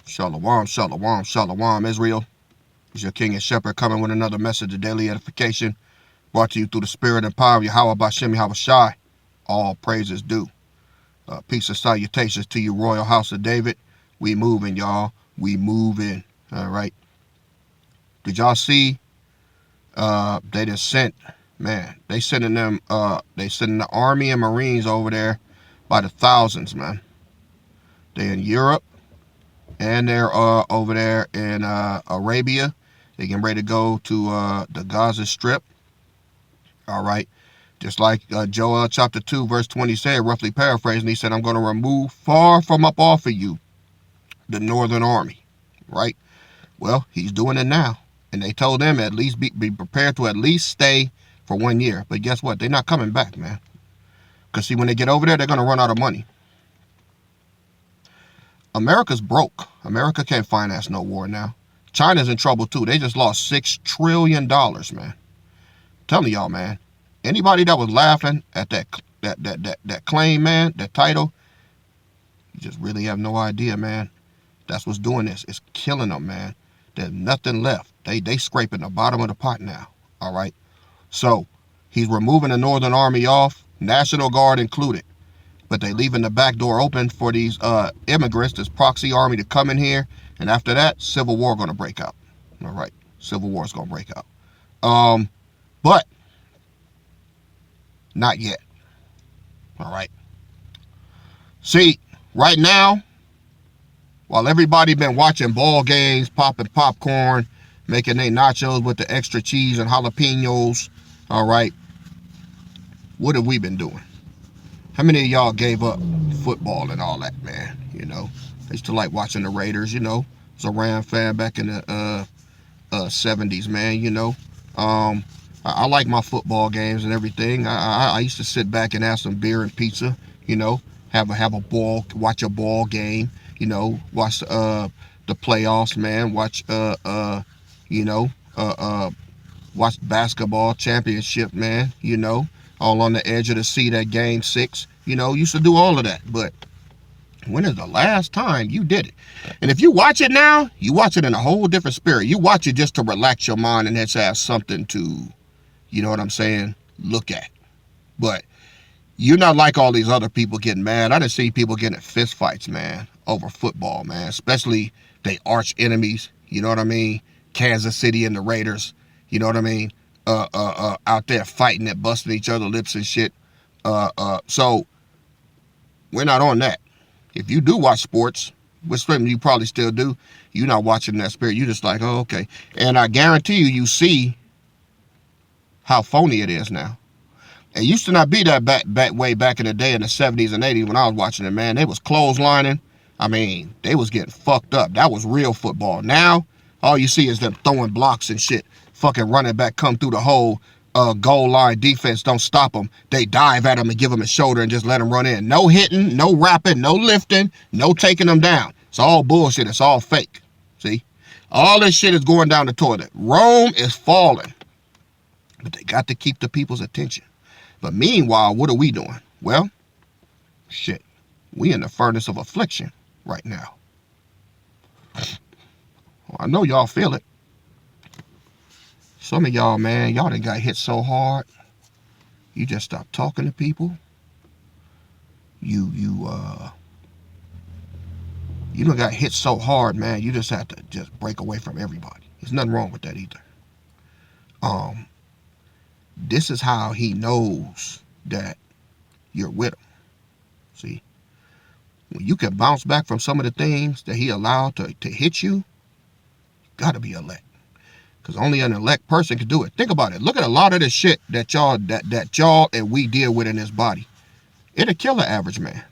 Shalom, shalom, shalom, Israel. It's your King and Shepherd coming with another message of daily edification, brought to you through the spirit and power of Yahweh Bashem Yahweh Shai. All praises due. Peace and salutations to you, Royal House of David. We moving, y'all. We moving. All right. Did y'all see? They just sent, man. They sending the Army and Marines over there by the thousands, man. They in Europe. And they're over there in Arabia. They getting ready to go to the Gaza Strip. All right. Just like Joel chapter 2, verse 20 said, roughly paraphrasing, he said, I'm going to remove far from up off of you the northern army. Right? Well, he's doing it now. And they told them at least be prepared to at least stay for 1 year. But guess what? They're not coming back, man. Because, see, when they get over there, they're going to run out of money. America's broke. America can't finance no war now. China's in trouble too. They just lost $6 trillion, man. I'm telling y'all, man. Anybody that was laughing at that claim, man, that title, you just really have no idea, man. That's what's doing this. It's killing them, man. There's nothing left. They scraping the bottom of the pot now. All right. So he's removing the Northern Army off, National Guard included. But they leaving the back door open for these immigrants, this proxy army to come in here. And after that, civil war going to break out. All right. Civil war is going to break out. But not yet. All right. See, right now, while everybody been watching ball games, popping popcorn, making their nachos with the extra cheese and jalapenos, all right, what have we been doing? How many of y'all gave up football and all that, man? You know, I used to like watching the Raiders, you know. I was a Ram fan back in the 70s, man, you know. I like my football games and everything. I used to sit back and have some beer and pizza, you know, have a ball, watch a ball game, you know, watch the playoffs, man, watch watch basketball championship, man, you know. All on the edge of the seat at game 6. You know, used to do all of that. But when is the last time you did it? And if you watch it now, you watch it in a whole different spirit. You watch it just to relax your mind and just have something to, you know what I'm saying, look at. But you're not like all these other people getting mad. I done see people getting in fist fights, man, over football, man. Especially they arch enemies, you know what I mean? Kansas City and the Raiders, you know what I mean? Out there fighting and busting each other lips and shit. So we're not on that. If you do watch sports, which you probably still do, you're not watching that spirit. You're just like, oh, okay. And I guarantee you see how phony it is now. It used to not be that way back in the day in the 70s and 80s when I was watching it, man. They was clotheslining. I mean, they was getting fucked up. That was real football. Now, all you see is them throwing blocks and shit. Fucking running back come through the whole goal line. Defense don't stop them. They dive at them and give them a shoulder and just let them run in. No hitting, no wrapping, no lifting, no taking them down. It's all bullshit. It's all fake. See? All this shit is going down the toilet. Rome is falling. But they got to keep the people's attention. But meanwhile, what are we doing? Well, shit. We in the furnace of affliction right now. Well, I know y'all feel it. Some of y'all, man, y'all done got hit so hard, you just stopped talking to people. You done got hit so hard, man, you just have to just break away from everybody. There's nothing wrong with that either. This is how he knows that you're with him. See, when you can bounce back from some of the things that he allowed to hit you, you gotta be elect. Because only an elect person can do it. Think about it. Look at a lot of the shit that y'all and we deal with in this body. It'll kill the average man.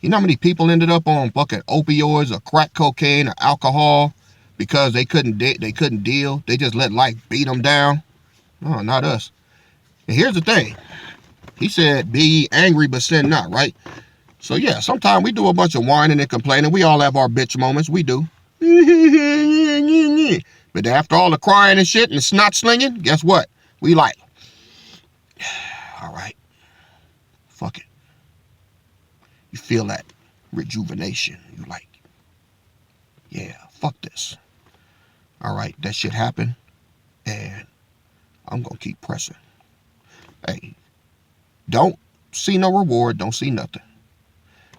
You know how many people ended up on fucking opioids or crack cocaine or alcohol because they couldn't deal. They just let life beat them down. No, not us. And here's the thing. He said, be ye angry but sin not, right? So yeah, sometimes we do a bunch of whining and complaining. We all have our bitch moments. We do. But after all the crying and shit and the snot slinging, guess what? We like, all right, fuck it. You feel that rejuvenation. You like, Yeah, fuck this. All right, that shit happened, and I'm gonna keep pressing. Hey, don't see no reward, don't see nothing.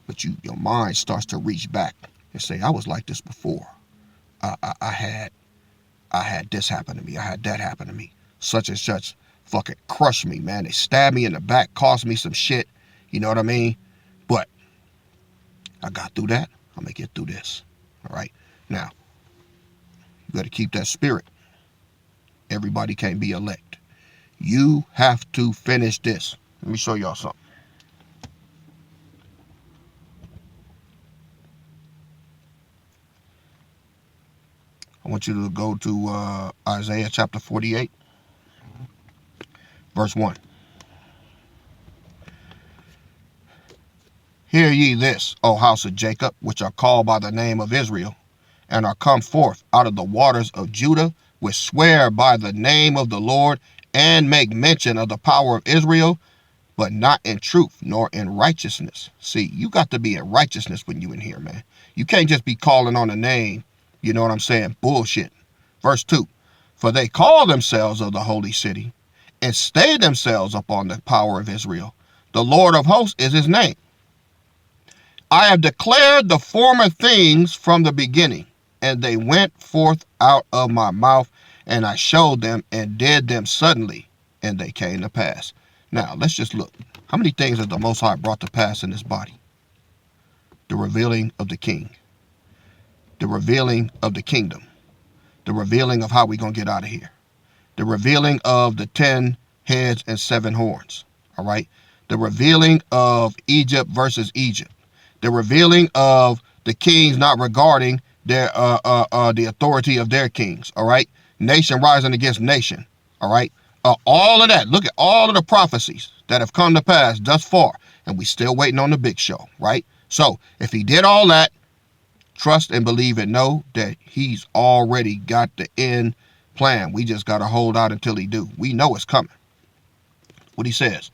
But your mind starts to reach back and say, I was like this before. I had this happen to me. I had that happen to me. Such and such fucking crushed me, man. They stabbed me in the back, caused me some shit. You know what I mean? But I got through that. I'm gonna get through this. All right. Now, you got to keep that spirit. Everybody can't be elect. You have to finish this. Let me show y'all something. I want you to go to Isaiah chapter 48, verse 1. Hear ye this, O house of Jacob, which are called by the name of Israel, and are come forth out of the waters of Judah, which swear by the name of the Lord, and make mention of the power of Israel, but not in truth, nor in righteousness. See, you got to be in righteousness when you in here, man. You can't just be calling on a name, you know what I'm saying, bullshit. Verse 2, for they call themselves of the holy city, and stay themselves upon the power of Israel. The Lord of hosts is his name. I have declared the former things from the beginning, and they went forth out of my mouth, and I showed them and did them suddenly, and they came to pass. Now, let's just look. How many things has the Most High brought to pass in this body? The revealing of the King, the revealing of the kingdom, the revealing of how we're going to get out of here, the revealing of the 10 heads and 7 horns, all right? The revealing of Egypt versus Egypt, the revealing of the kings not regarding their the authority of their kings, all right? Nation rising against nation, all right? All of that. Look at all of the prophecies that have come to pass thus far, and we still waiting on the big show, right? So if he did all that, trust and believe and know that he's already got the end plan. We just got to hold out until he do. We know it's coming. What he says,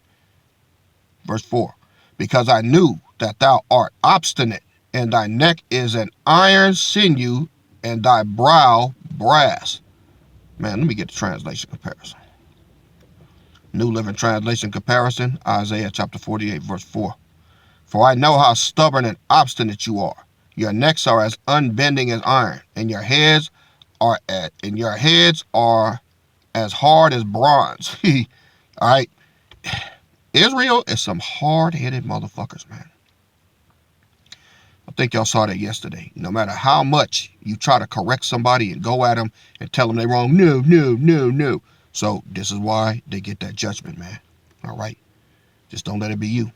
verse 4, because I knew that thou art obstinate, and thy neck is an iron sinew, and thy brow brass. Man, let me get the translation comparison. New Living Translation comparison, Isaiah chapter 48, verse 4. For I know how stubborn and obstinate you are. Your necks are as unbending as iron, and your heads are as hard as bronze. All right. Israel is some hard-headed motherfuckers, man. I think y'all saw that yesterday. No matter how much you try to correct somebody and go at them and tell them they're wrong, no, no, no, no. So this is why they get that judgment, man. All right. Just don't let it be you.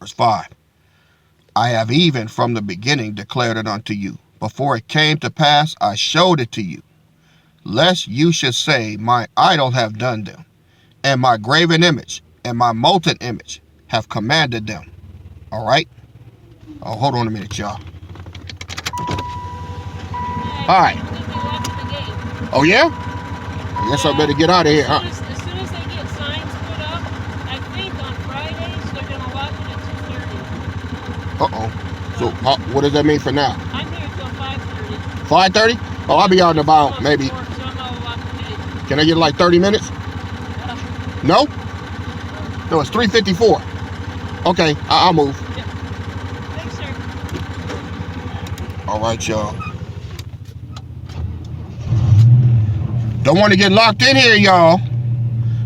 Verse 5. I have even from the beginning declared it unto you. Before it came to pass, I showed it to you. Lest you should say, my idol have done them, and my graven image and my molten image have commanded them. All right? Oh, hold on a minute, y'all. All right. Oh, yeah? I guess I better get out of here, huh? As soon as they get signs put up, I think on Fridays they're going to lock it at 2:30. Uh-oh. So what does that mean for now? I'm here till 5:30. 5:30? Oh, I'll be out in about maybe. So I'm all locked today. Can I get like 30 minutes? No? No, it's 3:54. Okay, I'll move. Yep. Thanks, sir. All right, y'all. Don't want to get locked in here, y'all.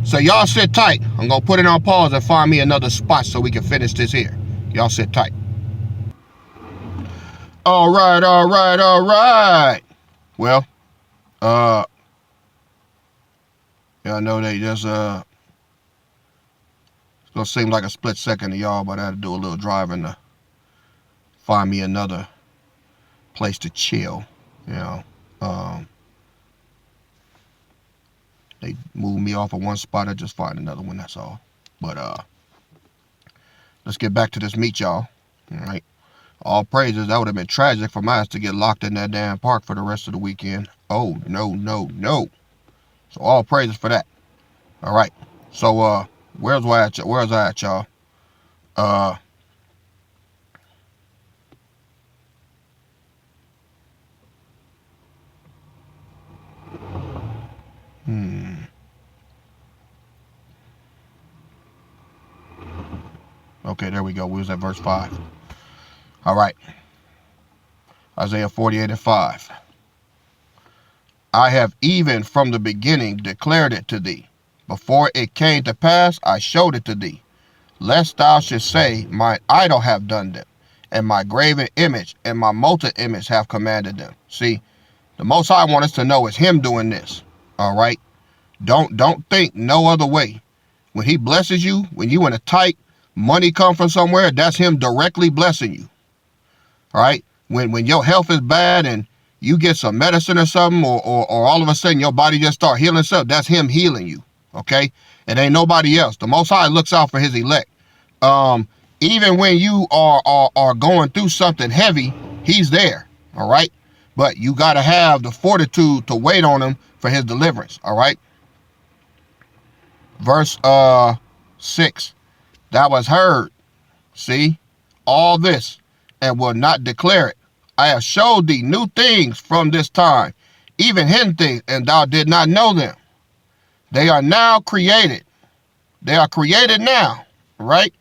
So y'all sit tight. I'm going to put it on pause and find me another spot so we can finish this here. Y'all sit tight. All right, all right, all right. Well, y'all know they just, it's going to seem like a split second to y'all, but I had to do a little driving to find me another place to chill, you know. They moved me off of one spot. I just find another one, that's all. But let's get back to this meet, y'all. All right. All praises. That would have been tragic for my ass to get locked in that damn park for the rest of the weekend. Oh, no, no, no. So all praises for that. All right. So where's I at, y'all? Okay, there we go. We was at verse 5. All right. Isaiah 48:5. I have even from the beginning declared it to thee. Before it came to pass, I showed it to thee. Lest thou shouldst say, mine idol have done them, and my graven image and my molten image have commanded them. See, the Most High wants us to know it's him doing this. All right? Don't think no other way. When he blesses you, when you in a tight, money come from somewhere, that's him directly blessing you. All right? When your health is bad and you get some medicine or something, or all of a sudden your body just start healing itself, that's him healing you. Okay? It ain't nobody else. The Most High looks out for his elect. Even when you are going through something heavy, he's there. All right? But you got to have the fortitude to wait on him for his deliverance. All right? Verse 6. That was heard. See? All this, and will not declare it. I have showed thee new things from this time, even hidden things, and thou did not know them. They are now created. They are created now, right?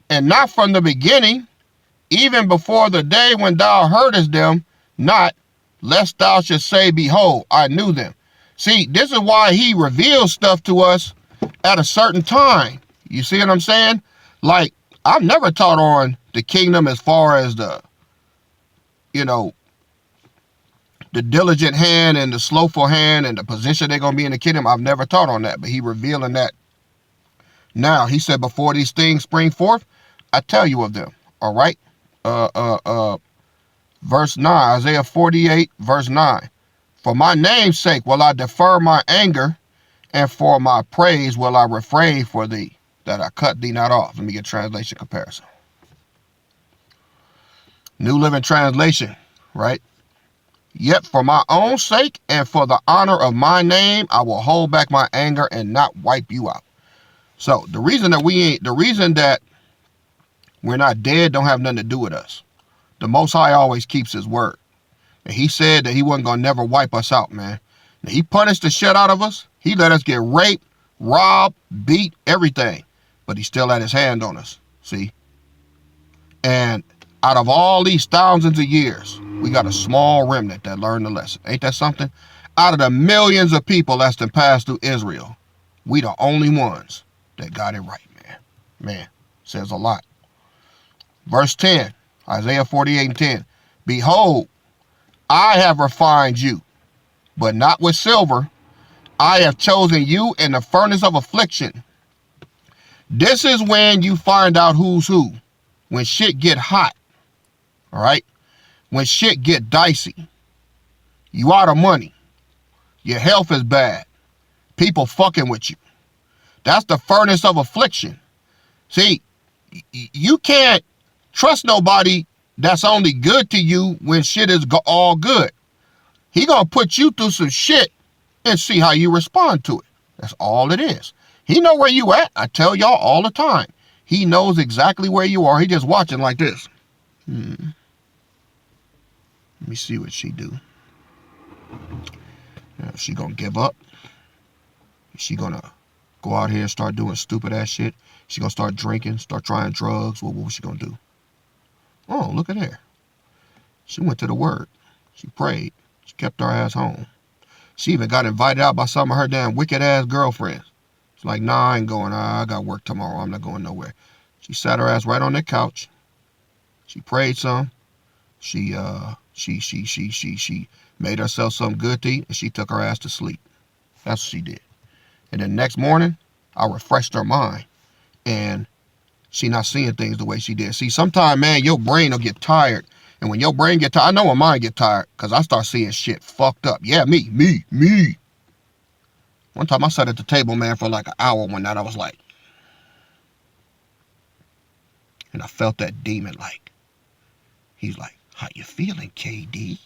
And not from the beginning, even before the day when thou heardest them, not, lest thou shouldst say, behold, I knew them. See, this is why he reveals stuff to us at a certain time. You see what I'm saying? Like, I've never taught on the kingdom as far as the diligent hand and the slowful hand and the position they're going to be in the kingdom. I've never taught on that, but he revealing that now. He said, before these things spring forth, I tell you of them. All right. Verse 9, Isaiah 48, verse 9. For my name's sake will I defer my anger, and for my praise will I refrain for thee, that I cut thee not off. Let me get translation comparison. New Living Translation, right? Yet for my own sake and for the honor of my name, I will hold back my anger and not wipe you out. So the reason that we're not dead don't have nothing to do with us. The Most High always keeps his word. And he said that he wasn't going to never wipe us out, man. Now, he punished the shit out of us. He let us get raped, robbed, beat, everything. But he still had his hand on us, see? And out of all these thousands of years, we got a small remnant that learned the lesson. Ain't that something? Out of the millions of people that's been passed through Israel, we the only ones that got it right, man. Man, says a lot. Verse 10, Isaiah 48:10. Behold, I have refined you, but not with silver. I have chosen you in the furnace of affliction. This is when you find out who's who. When shit get hot. All right? When shit get dicey. You out of money. Your health is bad. People fucking with you. That's the furnace of affliction. See, you can't trust nobody that's only good to you when shit is all good. He gonna put you through some shit and see how you respond to it. That's all it is. He know where you at. I tell y'all all the time. He knows exactly where you are. He just watching like this. Let me see what she do. Is she gonna give up? Is she gonna go out here and start doing stupid ass shit? She gonna start drinking, start trying drugs? What was she gonna do? Oh, look at her. She went to the word. She prayed. She kept her ass home. She even got invited out by some of her damn wicked ass girlfriends. It's like, nah, I ain't going. I got work tomorrow. I'm not going nowhere. She sat her ass right on that couch. She prayed some. She made herself something good to eat, and she took her ass to sleep. That's what she did. And then next morning, I refreshed her mind, and she not seeing things the way she did. See, sometimes, man, your brain will get tired. And when your brain get tired, I know when mine get tired, because I start seeing shit fucked up. Yeah, me. One time I sat at the table, man, for like an hour one night. I was like, and I felt that demon like, he's like, how you feeling, KD?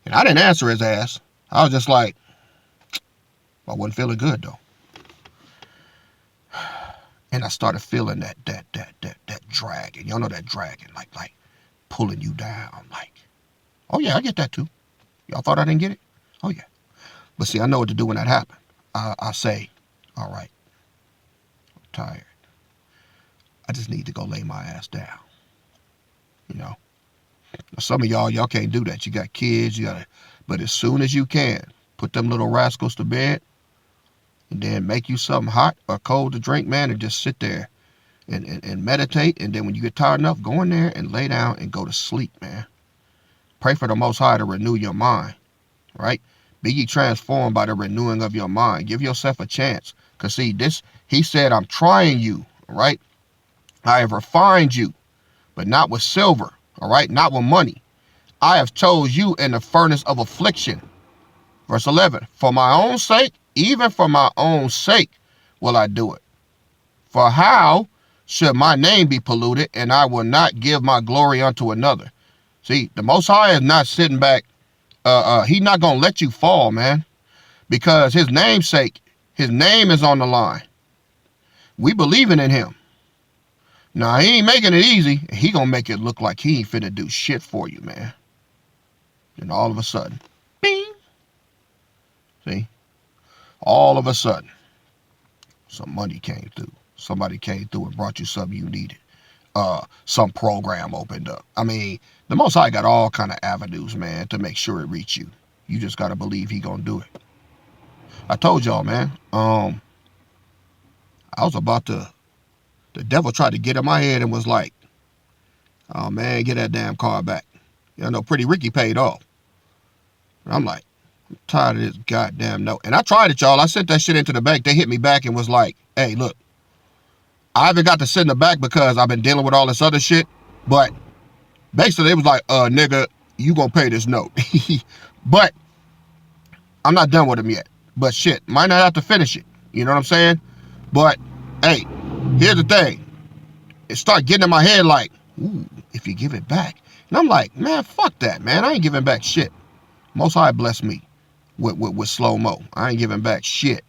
And I didn't answer his ass. I was just like, I wasn't feeling good though. And I started feeling that dragon. Y'all know that dragon, like pulling you down. Like, oh yeah, I get that too. Y'all thought I didn't get it? Oh yeah. But see, I know what to do when that happens. I say, all right, I'm tired. I just need to go lay my ass down. You know, some of y'all can't do that. You got kids, but as soon as you can, put them little rascals to bed, and then make you something hot or cold to drink, man, and just sit there and meditate. And then when you get tired enough, go in there and lay down and go to sleep, man. Pray for the Most High to renew your mind, right? Be ye transformed by the renewing of your mind. Give yourself a chance. Because see, he said, I'm trying you, right? I have refined you, but not with silver, all right? Not with money. I have chose you in the furnace of affliction. Verse 11, for my own sake, even for my own sake, will I do it. For how should my name be polluted, and I will not give my glory unto another? See, the Most High is not sitting back. He's not going to let you fall, man, because his name's sake, his name is on the line. We believing in him. Now, he ain't making it easy. He going to make it look like he ain't finna do shit for you, man. And all of a sudden, bing. See? All of a sudden, some money came through. Somebody came through and brought you something you needed. Some program opened up. I mean, the Most High got all kind of avenues, man, to make sure it reach you. You just got to believe he going to do it. I told y'all, man, I was about to, the devil tried to get in my head and was like, oh, man, get that damn car back. You know, Pretty Ricky paid off. And I'm like, I'm tired of this goddamn note. And I tried it, y'all. I sent that shit into the bank. They hit me back and was like, hey, look, I haven't got to sit in the back because I've been dealing with all this other shit. But basically, it was like, nigga, you gonna pay this note. But I'm not done with him yet. But shit, might not have to finish it. You know what I'm saying? But, hey, here's the thing. It started getting in my head like, ooh, if you give it back. And I'm like, man, fuck that, man. I ain't giving back shit. Most High bless me with slow-mo. I ain't giving back shit.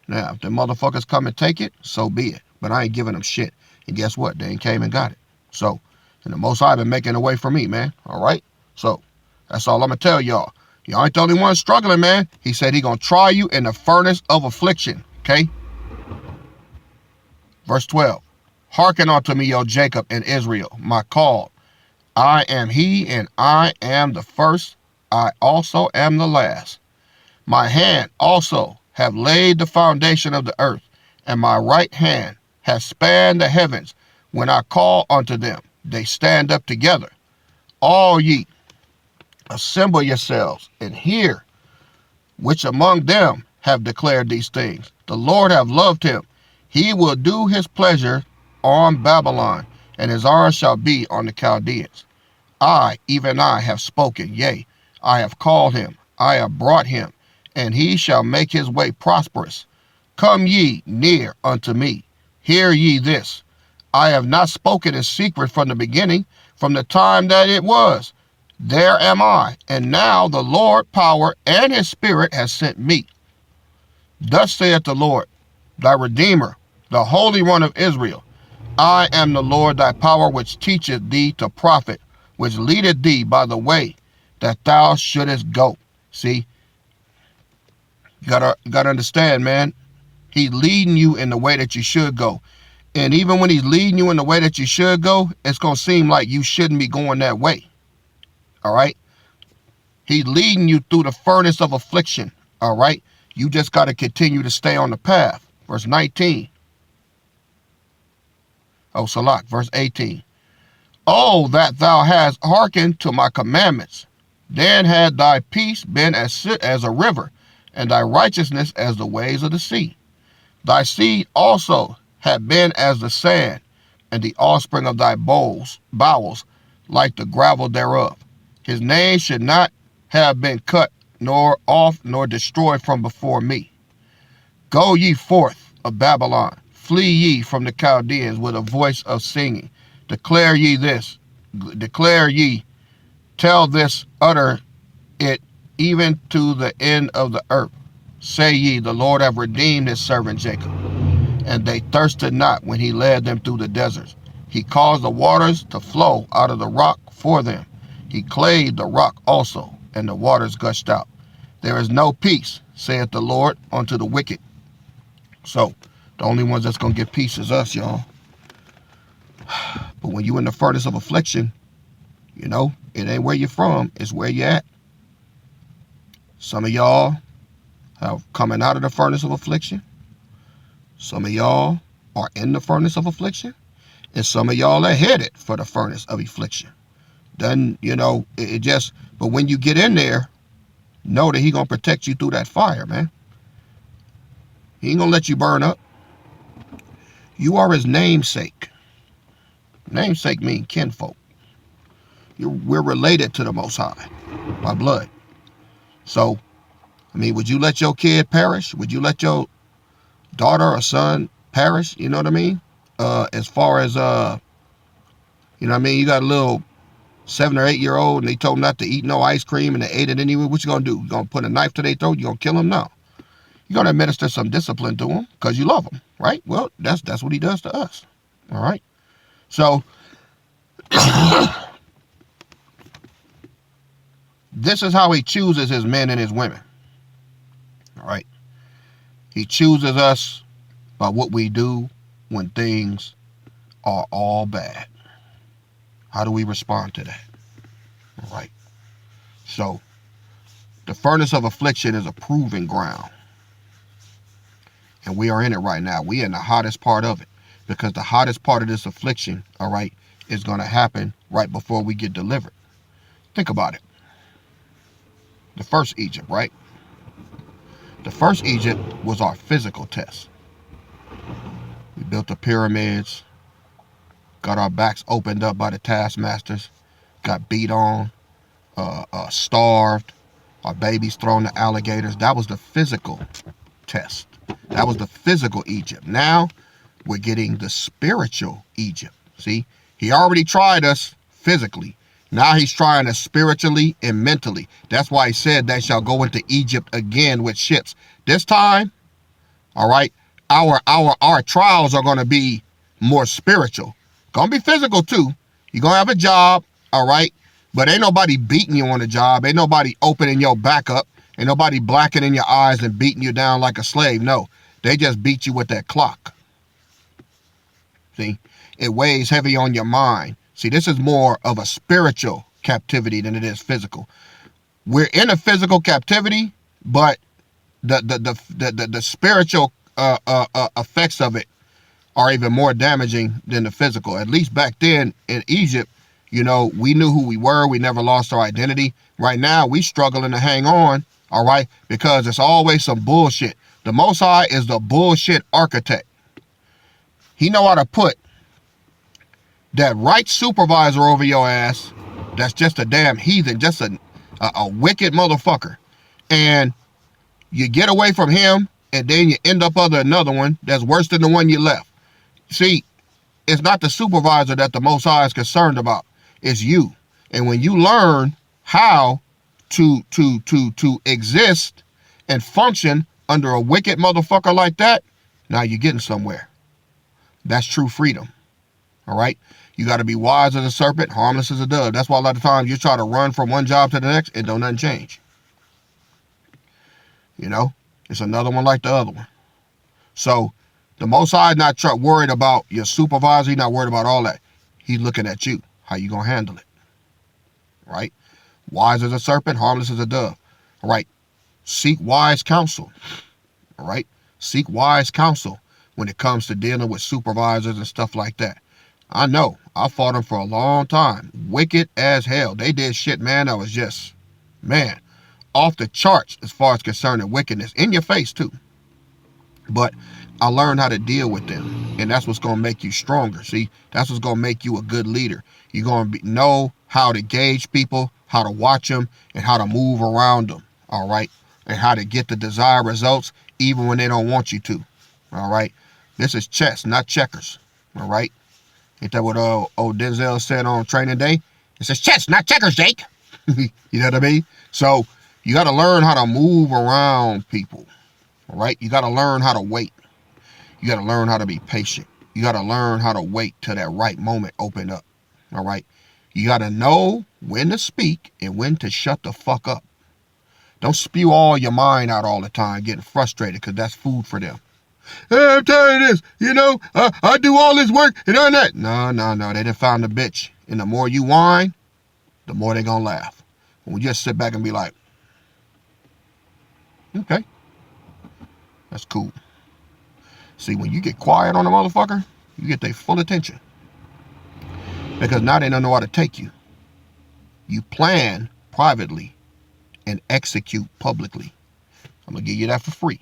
Now, if the motherfuckers come and take it, so be it. But I ain't giving them shit. And guess what? They ain't came and got it. So, and the Most High been making a way for me, man. All right? So, that's all I'm going to tell y'all. Y'all ain't the only one struggling, man. He said he going to try you in the furnace of affliction. Okay? Verse 12. Hearken unto me, O Jacob and Israel, my called. I am he, and I am the first. I also am the last. My hand also have laid the foundation of the earth, and my right hand has spanned the heavens. When I call unto them, they stand up together. All ye, assemble yourselves, and hear, which among them have declared these things. The Lord have loved him. He will do his pleasure on Babylon, and his arm shall be on the Chaldeans. I, even I, have spoken, yea, I have called him, I have brought him, and he shall make his way prosperous. Come ye near unto me, hear ye this. I have not spoken in secret from the beginning, from the time that it was. There am I, and now the Lord power and his spirit has sent me. Thus saith the Lord, thy Redeemer, the Holy One of Israel. I am the Lord thy power, which teacheth thee to profit, which leadeth thee by the way that thou shouldest go. See, you gotta understand, man. He's leading you in the way that you should go. And even when he's leading you in the way that you should go, it's going to seem like you shouldn't be going that way. All right? He's leading you through the furnace of affliction. All right? You just got to continue to stay on the path. Verse 19. Oh, Salak, verse 18. Oh, that thou hast hearkened to my commandments. Then had thy peace been as a river, and thy righteousness as the waves of the sea. Thy seed also had been as the sand, and the offspring of thy bowels like the gravel thereof. His name should not have been cut, nor off, nor destroyed from before me. Go ye forth of Babylon, flee ye from the Chaldeans with a voice of singing. Declare ye this, declare ye, tell this, utter it, even to the end of the earth. Say ye, the Lord hath redeemed his servant Jacob. And they thirsted not when he led them through the deserts. He caused the waters to flow out of the rock for them. He clave the rock also, and the waters gushed out. There is no peace, saith the Lord, unto the wicked. So, the only ones that's going to get peace is us, y'all. But when you in the furnace of affliction, it ain't where you're from, it's where you're at. Some of y'all have coming out of the furnace of affliction. Some of y'all are in the furnace of affliction. And some of y'all are headed for the furnace of affliction. Then, it just, but when you get in there, know that he gonna protect you through that fire, man. He ain't gonna let you burn up. You are his namesake. Namesake means kinfolk. We're related to the Most High by blood. So, would you let your kid perish? Would you let your daughter or son perish? You know what I mean? As far as, you got a little 7 or 8 year old and they told them not to eat no ice cream and they ate it anyway. What you gonna do? You gonna put a knife to their throat? You gonna kill them? No. You're gonna administer some discipline to them because you love them, right? Well, that's what he does to us. All right. So this is how he chooses his men and his women. All right. He chooses us by what we do when things are all bad. How do we respond to that? All right. So the furnace of affliction is a proving ground. And we are in it right now. We are in the hottest part of it. Because the hottest part of this affliction, all right, is going to happen right before we get delivered. Think about it. The first Egypt, right? The first Egypt was our physical test. We built the pyramids, got our backs opened up by the taskmasters, got beat on, starved, our babies thrown to alligators. That was the physical test. That was the physical Egypt. Now we're getting the spiritual Egypt. See, he already tried us physically. Now he's trying us spiritually and mentally. That's why he said they shall go into Egypt again with ships. This time, all right, our trials are going to be more spiritual. Going to be physical too. You're going to have a job, all right, but ain't nobody beating you on the job. Ain't nobody opening your back up. Ain't nobody blackening your eyes and beating you down like a slave. No, they just beat you with that clock. See, it weighs heavy on your mind. See, this is more of a spiritual captivity than it is physical. We're in a physical captivity, but the spiritual effects of it are even more damaging than the physical. At least back then in Egypt, we knew who we were. We never lost our identity. Right now, we struggling to hang on, all right, because it's always some bullshit. The Most High is the bullshit architect. He know how to put that right supervisor over your ass that's just a damn heathen, just a wicked motherfucker. And you get away from him, and then you end up under another one that's worse than the one you left. See, it's not the supervisor that the Most High is concerned about. It's you. And when you learn how to exist and function under a wicked motherfucker like that, now you're getting somewhere. That's true freedom. All right? You got to be wise as a serpent, harmless as a dove. That's why a lot of times you try to run from one job to the next and don't nothing change. It's another one like the other one. So the Most High not worried about your supervisor. He's not worried about all that. He's looking at you. How you going to handle it? Right? Wise as a serpent, harmless as a dove. All right? Seek wise counsel. All right? Seek wise counsel when it comes to dealing with supervisors and stuff like that. I know. I fought them for a long time. Wicked as hell. They did shit, man, that was just, man, off the charts as far as concerning wickedness. In your face, too. But I learned how to deal with them. And that's what's going to make you stronger. See, that's what's going to make you a good leader. You're going to know how to gauge people, how to watch them, and how to move around them. All right? And how to get the desired results even when they don't want you to. All right? This is chess, not checkers. All right? Ain't that what old Denzel said on training day? It says chess, not checkers, Jake. You know what I mean? So you got to learn how to move around people. All right? You got to learn how to wait. You got to learn how to be patient. You got to learn how to wait till that right moment open up. All right? You got to know when to speak and when to shut the fuck up. Don't spew all your mind out all the time, getting frustrated, because that's food for them. Hey, I'm tired of this. I do all this work and all that. No. They done found the bitch. And the more you whine, the more they gonna laugh. When we just sit back and be like, okay, that's cool. See, when you get quiet on a motherfucker, you get their full attention. Because now they don't know how to take you. You plan privately and execute publicly. I'm going to give you that for free.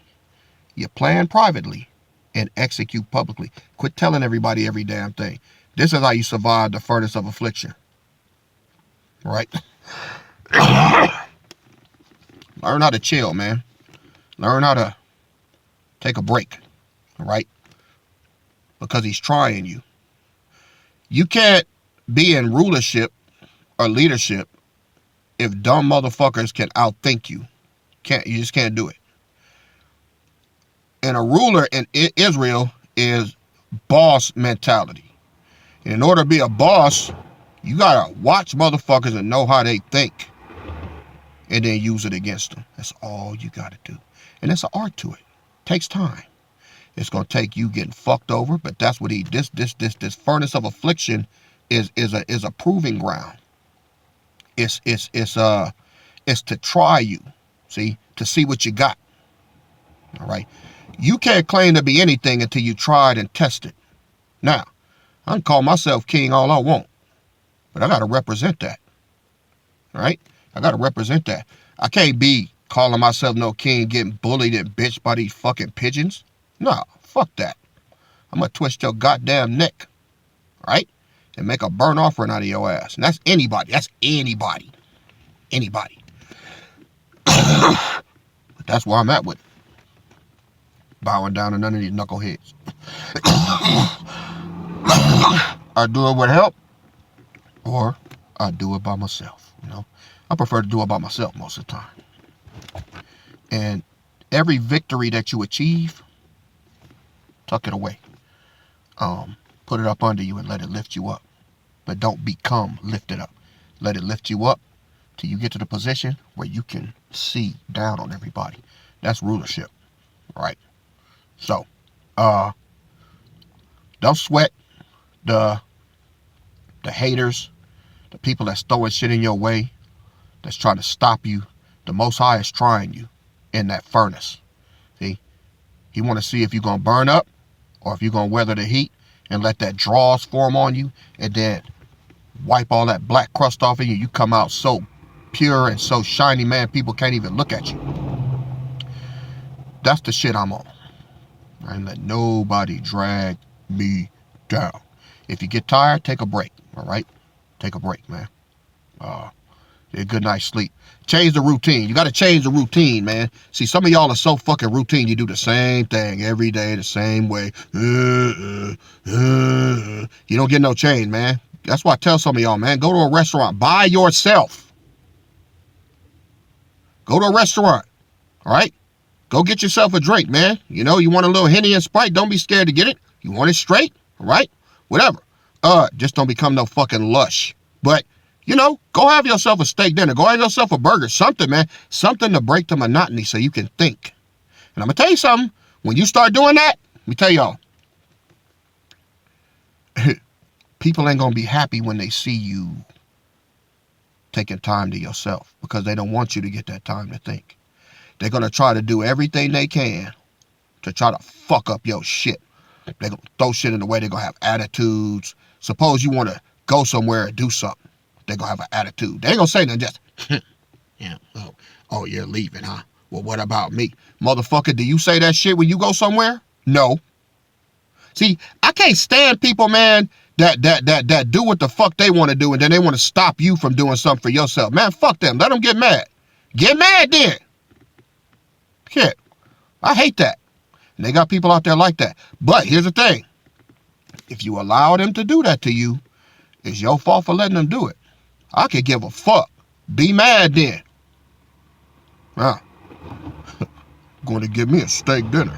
You plan privately and execute publicly. Quit telling everybody every damn thing. This is how you survive the furnace of affliction. Right? Learn how to chill, man. Learn how to take a break. Right? Because he's trying you. You can't be in rulership or leadership if dumb motherfuckers can outthink you. You just can't do it. And a ruler in Israel is boss mentality. And in order to be a boss, you gotta watch motherfuckers and know how they think, and then use it against them. That's all you gotta do. And it's an art to it. Takes time. It's gonna take you getting fucked over, but that's what this furnace of affliction is a proving ground. It's to try you, see, to see what you got. All right. You can't claim to be anything until you tried and tested. Now, I can call myself king all I want, but I got to represent that. All right? I got to represent that. I can't be calling myself no king, getting bullied and bitched by these fucking pigeons. No, fuck that. I'm going to twist your goddamn neck, right? And make a burnt offering out of your ass. And that's anybody. That's anybody. Anybody. But that's where I'm at with it. Bowing down to none of these knuckleheads. I do it with help, or I do it by myself. I prefer to do it by myself most of the time. And every victory that you achieve, tuck it away. Put it up under you and let it lift you up. But don't become lifted up. Let it lift you up till you get to the position where you can see down on everybody. That's rulership, right? So, don't sweat the haters, the people that's throwing shit in your way, that's trying to stop you. The Most High is trying you in that furnace. See, He want to see if you're going to burn up or if you're going to weather the heat and let that dross form on you and then wipe all that black crust off of you. You come out so pure and so shiny, man, people can't even look at you. That's the shit I'm on. I ain't let nobody drag me down. If you get tired, take a break, all right? Take a break, man. Get a good night's sleep. Change the routine. You got to change the routine, man. See, some of y'all are so fucking routine. You do the same thing every day, the same way. You don't get no change, man. That's why I tell some of y'all, man, go to a restaurant by yourself. Go to a restaurant, all right? Go get yourself a drink, man. You want a little Henny and Sprite, don't be scared to get it. You want it straight, all right? Whatever. Just don't become no fucking lush. But, go have yourself a steak dinner. Go have yourself a burger. Something, man. Something to break the monotony so you can think. And I'm going to tell you something. When you start doing that, let me tell y'all. People ain't going to be happy when they see you taking time to yourself because they don't want you to get that time to think. They're going to try to do everything they can to try to fuck up your shit. They're going to throw shit in the way. They're going to have attitudes. Suppose you want to go somewhere and do something. They're going to have an attitude. They ain't going to say nothing, just, yeah, oh, you're leaving, huh? Well, what about me? Motherfucker, do you say that shit when you go somewhere? No. See, I can't stand people, man, that do what the fuck they want to do and then they want to stop you from doing something for yourself. Man, fuck them. Let them get mad. Get mad then. Shit. I hate that. And they got people out there like that. But here's the thing. If you allow them to do that to you, it's your fault for letting them do it. I could give a fuck. Be mad then. I'm going to give me a steak dinner.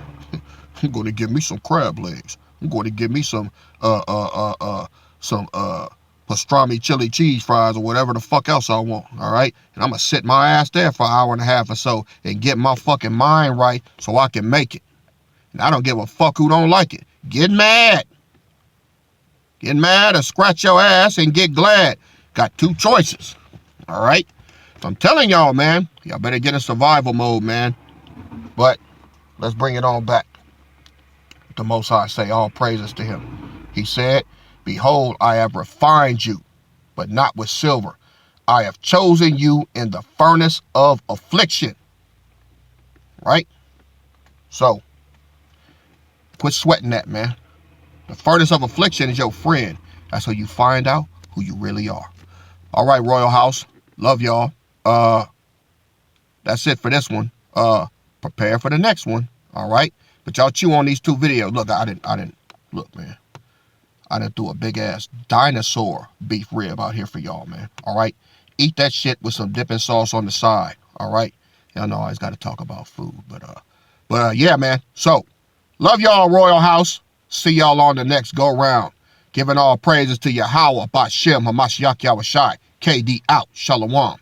I'm going to give me some crab legs. I'm going to give me some pastrami chili cheese fries or whatever the fuck else I want, all right? And I'm going to sit my ass there for an hour and a half or so and get my fucking mind right so I can make it. And I don't give a fuck who don't like it. Get mad. Get mad or scratch your ass and get glad. Got two choices. All right? So I'm telling y'all, man, y'all better get in survival mode, man. But let's bring it on back. The Most High say, all praises to him. He said, behold, I have refined you, but not with silver. I have chosen you in the furnace of affliction. Right? So, quit sweating that, man. The furnace of affliction is your friend. That's how you find out who you really are. All right, Royal House. Love y'all. That's it for this one. Prepare for the next one. All right? But y'all chew on these two videos. Look, look, man. I done threw a big ass dinosaur beef rib out here for y'all, man. All right? Eat that shit with some dipping sauce on the side. All right? Y'all know I always got to talk about food. But yeah, man. So, love y'all, Royal House. See y'all on the next go round. Giving all praises to Yahweh, Bashem, Hamashiach, Yahushai. KD out. Shalom.